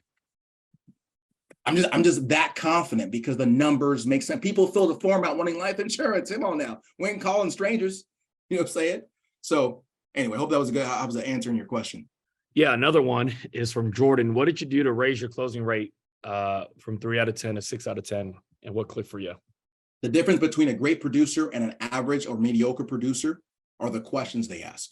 I'm just that confident because the numbers make sense. People fill the form out wanting life insurance. Come on now, we ain't calling strangers. You know what I'm saying? So anyway, hope that was good. I was answering your question. Yeah, another one is from Jordan. What did you do to raise your closing rate from 3 out of 10 to 6 out of 10? And what clicked for you? The difference between a great producer and an average or mediocre producer are the questions they ask.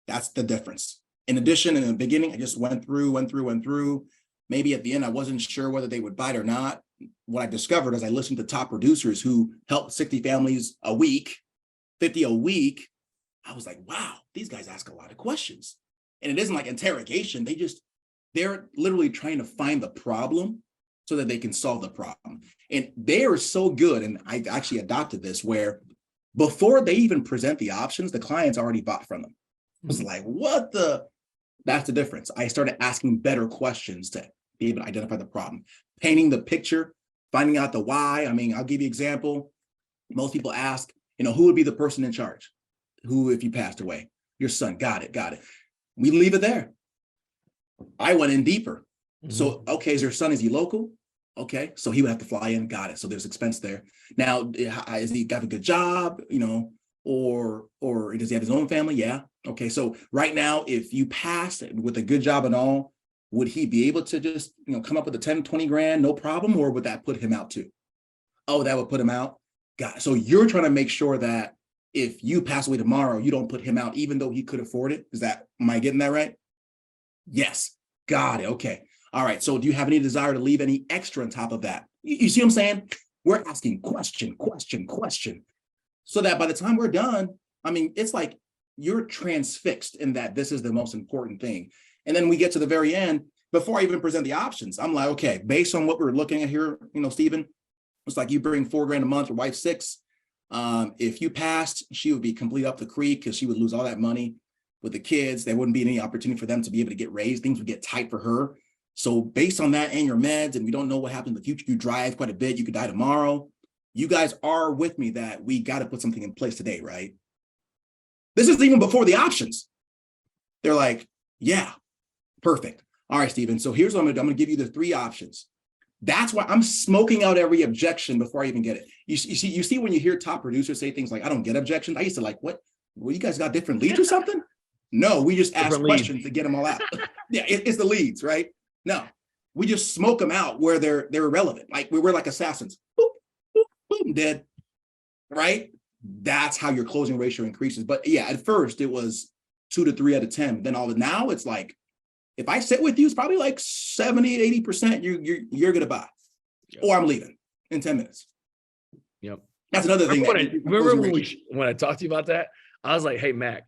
That's the difference. In addition, in the beginning, I just went through. Maybe at the end, I wasn't sure whether they would bite or not. What I discovered as I listened to top producers who help 60 families a week, 50 a week, I was like, wow, these guys ask a lot of questions. And it isn't like interrogation. They're literally trying to find the problem so that they can solve the problem. And they are so good. And I actually adopted this where before they even present the options, the client's already bought from them. I was like, that's the difference. I started asking better questions to be able to identify the problem, painting the picture, finding out the why. I mean, I'll give you an example. Most people ask, who would be the person in charge? Who, if you passed away? Your son, got it. We leave it there. I went in deeper. So, okay, is your son, is he local? Okay, so he would have to fly in. Got it. So there's expense there. Now, is he got a good job, or does he have his own family? Yeah. Okay, so right now, if you pass with a good job and all, would he be able to just, come up with the 10, 20 grand, no problem? Or would that put him out too? Oh, that would put him out. Got it. So you're trying to make sure that if you pass away tomorrow, you don't put him out, even though he could afford it. Am I getting that right? Yes. Got it. Okay. All right. So do you have any desire to leave any extra on top of that? You see what I'm saying? We're asking question, so that by the time we're done, it's like you're transfixed in that this is the most important thing. And then we get to the very end, before I even present the options, I'm like, okay, based on what we're looking at here, Stephen, it's like you bring $4 grand a month, your wife $6. If you passed, she would be complete up the creek because she would lose all that money with the kids. There wouldn't be any opportunity for them to be able to get raised. Things would get tight for her. So based on that and your meds, and we don't know what happens in the future, you drive quite a bit, you could die tomorrow. You guys are with me that we got to put something in place today, right? This is even before the options. They're like, yeah, perfect. All right, Stephen. So here's what I'm going to give you the 3 options. That's why I'm smoking out every objection before I even get it. You see when you hear top producers say things like, I don't get objections. I used to like, what? Well, you guys got different leads or something? No, we just ask questions to get them all out. Yeah, it's the leads, right? No, we just smoke them out where they're irrelevant. Like we're like assassins. Boop, boop, boom, dead. Right? That's how your closing ratio increases. But yeah, at first it was 2 to 3 out of 10. Then now it's like, if I sit with you, it's probably like 70, 80%. You're gonna buy, or I'm leaving in 10 minutes. Yep. That's another thing. Remember when I talked to you about that? I was like, hey, Mac,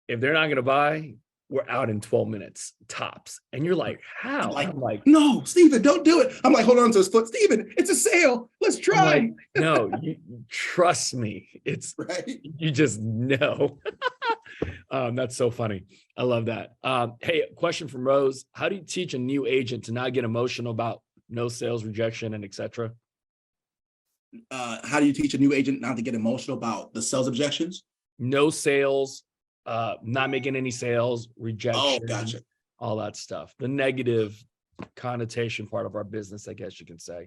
if they're not gonna buy, we're out in 12 minutes tops. And you're like, how? I'm like, no, Stephen, don't do it. I'm like, hold on to his foot. Stephen, it's a sale. Let's try. Like, no, you trust me. It's right. You just know. That's so funny. I love that. Hey, question from Rose. How do you teach a new agent to not get emotional about no sales, rejection, and etc.? How do you teach a new agent not to get emotional about the sales objections? No sales, not making any sales, rejection, gotcha. All that stuff. The negative connotation part of our business, I guess you can say.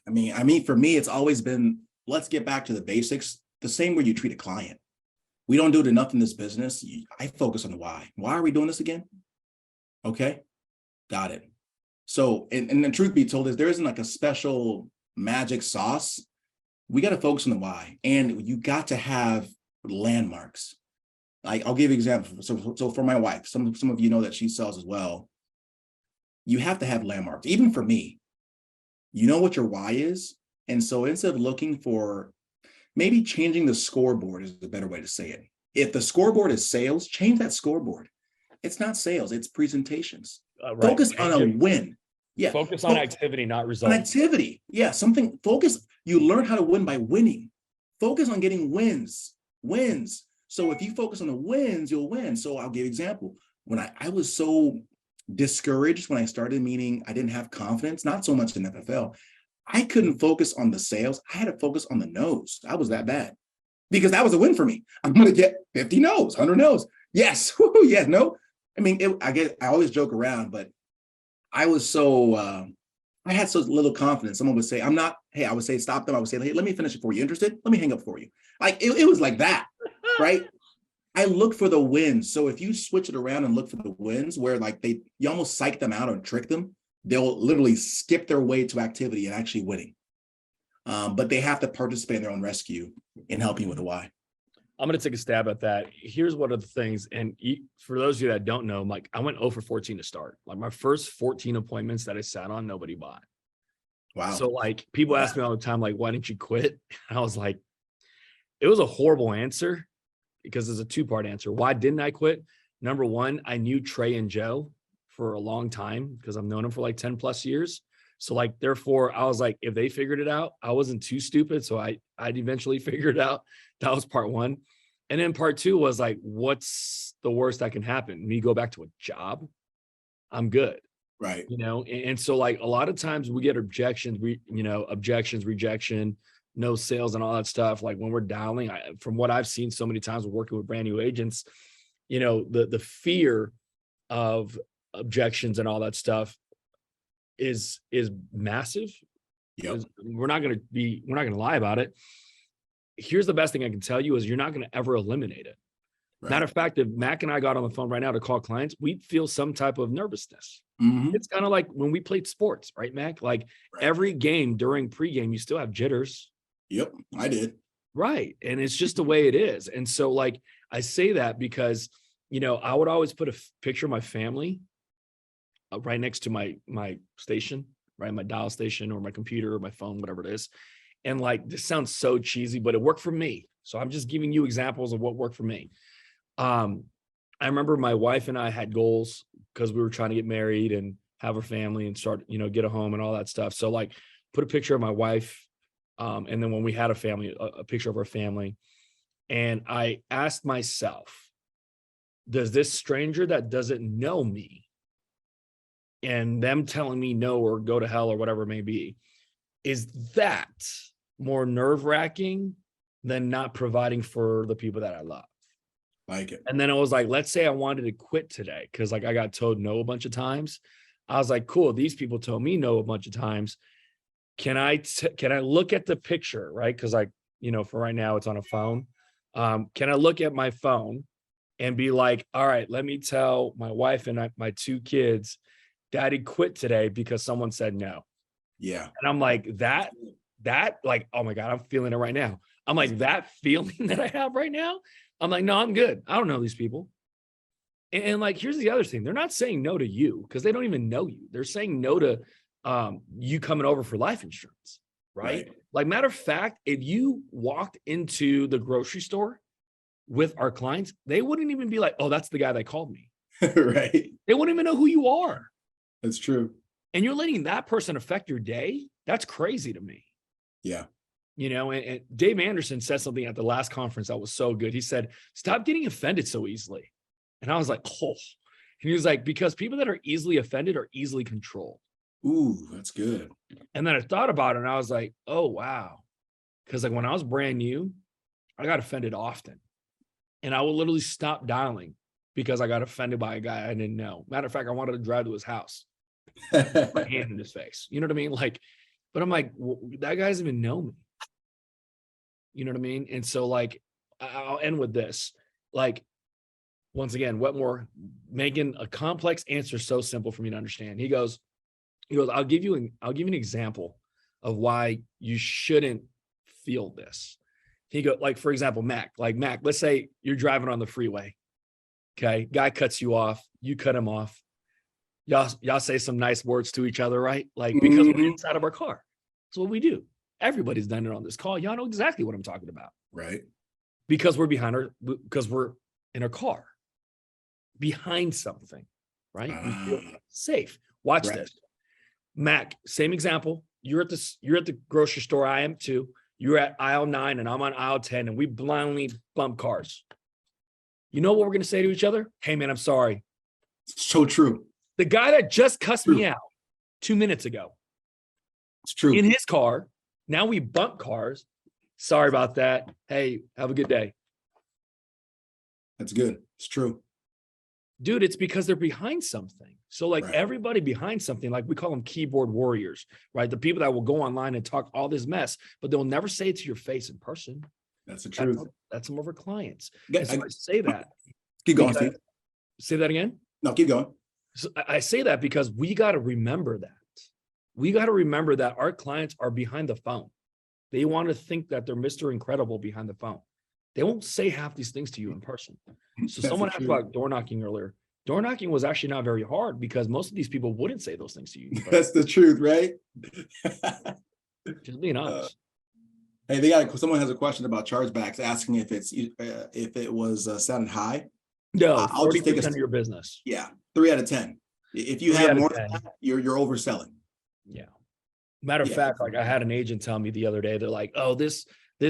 I mean, for me, it's always been, let's get back to the basics, the same way you treat a client. We don't do it enough in this business. I focus on the why. Why are we doing this again? Okay, got it. So, and the truth be told is there isn't like a special magic sauce. We got to focus on the why, and you got to have landmarks. Like I'll give you an example. So for my wife, some of you know that she sells as well. You have to have landmarks. Even for me, you know what your why is, and so instead of looking for maybe changing the scoreboard is a better way to say it. If the scoreboard is sales, change that scoreboard. It's not sales, it's presentations. Right. Focus on a win. Yeah. Focus on activity, not results. On activity. Yeah. Focus. You learn how to win by winning. Focus on getting wins. So if you focus on the wins, you'll win. So I'll give an example. When I was so discouraged when I started, meaning I didn't have confidence, not so much in FFL. I couldn't focus on the sales. I had to focus on the no's. I was that bad because that was a win for me. I'm going to get 50 no's, 100 no's. Yes. Yeah. No. I mean, I always joke around, but I was so, I had so little confidence. Someone would say, I'm not, hey, I would say, stop them. I would say, hey, let me finish it for you. Interested? Let me hang up for you. Like, it was like that, right? I look for the wins. So if you switch it around and look for the wins where like you almost psych them out or trick them, they'll literally skip their way to activity and actually winning. But they have to participate in their own rescue in helping with the why. I'm going to take a stab at that. Here's one of the things. And for those of you that don't know, like I went 0 for 14 to start. Like my first 14 appointments that I sat on, nobody bought. Wow. So like people ask me all the time, like, why didn't you quit? And I was like, it was a horrible answer because there's a 2-part answer. Why didn't I quit? Number one, I knew Trey and Joe for a long time because I've known them for like 10 plus years. So like, therefore I was like, if they figured it out, I wasn't too stupid. So I'd eventually figure it out. That was part one. And then part two was like, what's the worst that can happen? Me go back to a job? I'm good. Right. You know? And so like a lot of times we get objections, objections, rejection, no sales and all that stuff. Like when we're dialing, from what I've seen so many times, we're working with brand new agents, the fear of objections and all that stuff is massive. Yep. We're not going to lie about it. Here's the best thing I can tell you is you're not going to ever eliminate it. Right. Matter of fact, if Mac and I got on the phone right now to call clients, we'd feel some type of nervousness. It's kind of like when we played sports, right, Mac? Like every game during pregame, you still have jitters. Yep, I did. Right. And it's just the way it is. And so like, I say that because, I would always put a picture of my family right next to my station, right? My dial station or my computer or my phone, whatever it is. And like, this sounds so cheesy, but it worked for me. So I'm just giving you examples of what worked for me. I remember my wife and I had goals because we were trying to get married and have a family and start, get a home and all that stuff. So like put a picture of my wife. And then when we had a family, a picture of our family. And I asked myself, does this stranger that doesn't know me and them telling me no or go to hell or whatever it may be, is that more nerve-wracking than not providing for the people that I love? Like it. And then it was like, let's say I wanted to quit today because like I got told no a bunch of times. I was like, cool, these people told me no a bunch of times. Can I look at the picture, right? Because like, for right now it's on a phone. Can I look at my phone and be like, all right, let me tell my wife and my two kids, Daddy quit today because someone said no. Yeah. And I'm like, that like, oh my God, I'm feeling it right now. I'm like, that feeling that I have right now, I'm like, no, I'm good. I don't know these people. And like, here's the other thing. They're not saying no to you because they don't even know you. They're saying no to you coming over for life insurance, right? Like, matter of fact, if you walked into the grocery store with our clients, they wouldn't even be like, oh, that's the guy that called me. Right. They wouldn't even know who you are. That's true. And you're letting that person affect your day. That's crazy to me. Yeah. And Dave Anderson said something at the last conference that was so good. He said, stop getting offended so easily. And I was like, oh, and he was like, because people that are easily offended are easily controlled. Ooh, that's good. And then I thought about it and I was like, oh, wow. Because like when I was brand new, I got offended often. And I would literally stop dialing because I got offended by a guy I didn't know. Matter of fact, I wanted to drive to his house, my hand in his face. You know what I mean? Like, but I'm like, well, that guy doesn't even know me. You know what I mean? And so like, I'll end with this. Like, once again, Wetmore making a complex answer so simple for me to understand. He goes, I'll give you an example of why you shouldn't feel this. He goes, like, for example, Mac, let's say you're driving on the freeway. Okay. Guy cuts you off. You cut him off. Y'all say some nice words to each other, right? Like, because we're inside of our car. That's what we do. Everybody's done it on this call. Y'all know exactly what I'm talking about. Right. Because we're because we're in a car behind something, right? We feel safe. Watch this. Mac, same example. You're at the grocery store. I am too. You're at aisle 9 and I'm on aisle 10 and we blindly bump cars. You know what we're going to say to each other? Hey man, I'm sorry. So true. The guy that just cussed me out 2 minutes ago. It's true. In his car. Now we bump cars. Sorry about that. Hey, have a good day. That's good. It's true. Dude, it's because they're behind something. So like everybody behind something, like we call them keyboard warriors, right? The people that will go online and talk all this mess, but they'll never say it to your face in person. That's the truth. That's some of our clients. Yeah, so I say that. Keep going, Steve. Say that again? No, keep going. So I say that because we got to remember that. We got to remember that our clients are behind the phone. They want to think that they're Mr. Incredible behind the phone. They won't say half these things to you in person. So someone asked about door knocking earlier. Door knocking was actually not very hard because most of these people wouldn't say those things to you. That's the truth, right? Just being honest. Hey, someone has a question about chargebacks, asking if it was sounded high. No, I'll just take of your business. Yeah, 3 out of 10. If you have more than that, you're overselling. Yeah. Matter of fact, like I had an agent tell me the other day, they're like, oh, this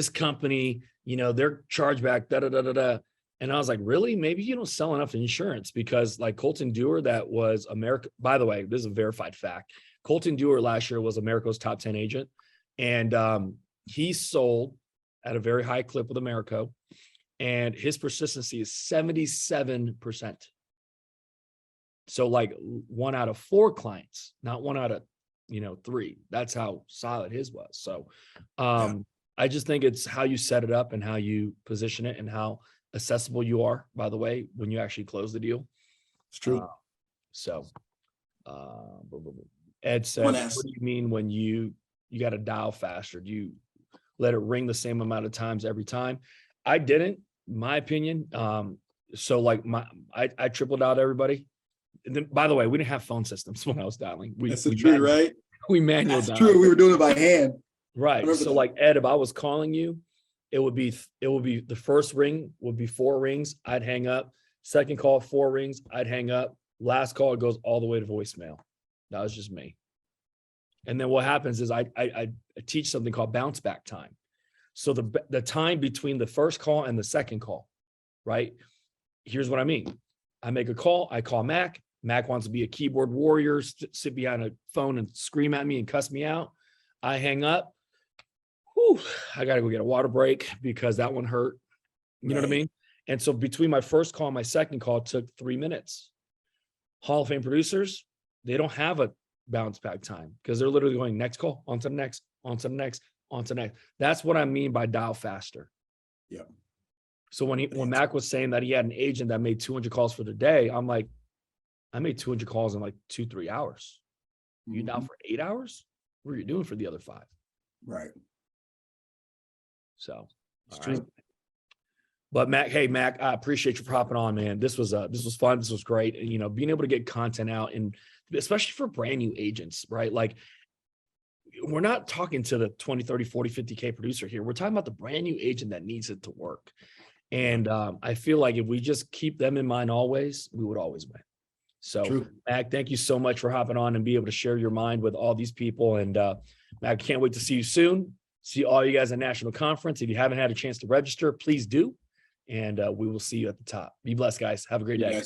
company, their chargeback, da-da-da-da-da. And I was like, really? Maybe you don't sell enough insurance because like Colton Dewar, that was America. By the way, this is a verified fact. Colton Dewar last year was America's top 10 agent. And he sold at a very high clip with America. and his persistency is 77%. So like 1 out of 4 clients, not 1 out of 3. That's how solid his was. So I just think it's how you set it up and how you position it and how accessible you are, by the way, when you actually close the deal. It's true. Ed said, what do you mean when you got to dial faster? Do you let it ring the same amount of times every time? I didn't, my opinion. So like I tripled out everybody. And then, by the way, we didn't have phone systems when I was dialing. That's true, right? We manual That's true. We were doing it by hand. Right. So like Ed, if I was calling you, it would be the first ring would be 4 rings. I'd hang up. Second call, 4 rings. I'd hang up. Last call, it goes all the way to voicemail. That was just me. And then what happens is I teach something called bounce back time. So the time between the first call and the second call, right? Here's what I mean. I make a call. I call Mac. Mac wants to be a keyboard warrior, sit behind a phone and scream at me and cuss me out. I hang up. Whew, I got to go get a water break because that one hurt. You know what I mean? And so between my first call and my second call, it took 3 minutes. Hall of Fame producers, they don't have a bounce back time because they're literally going next call, on to the next, on to the next, on to the next. That's what I mean by dial faster. Yeah. So when Mac was saying that he had an agent that made 200 calls for the day, I'm like, I made 200 calls in like 2-3 hours. You dial for 8 hours? What are you doing for the other 5? Right. So, it's true. Right. But Mac, I appreciate you for hopping on, man. This was fun. This was great. And, being able to get content out, and especially for brand new agents, right? Like, we're not talking to the 20, 30, 40, 50K producer here. We're talking about the brand new agent that needs it to work. And I feel like if we just keep them in mind always, we would always win. So true. Mac, thank you so much for hopping on and be able to share your mind with all these people. And Mac, can't wait to see you soon. See all you guys at National Conference. If you haven't had a chance to register, please do. And we will see you at the top. Be blessed, guys. Have a great day.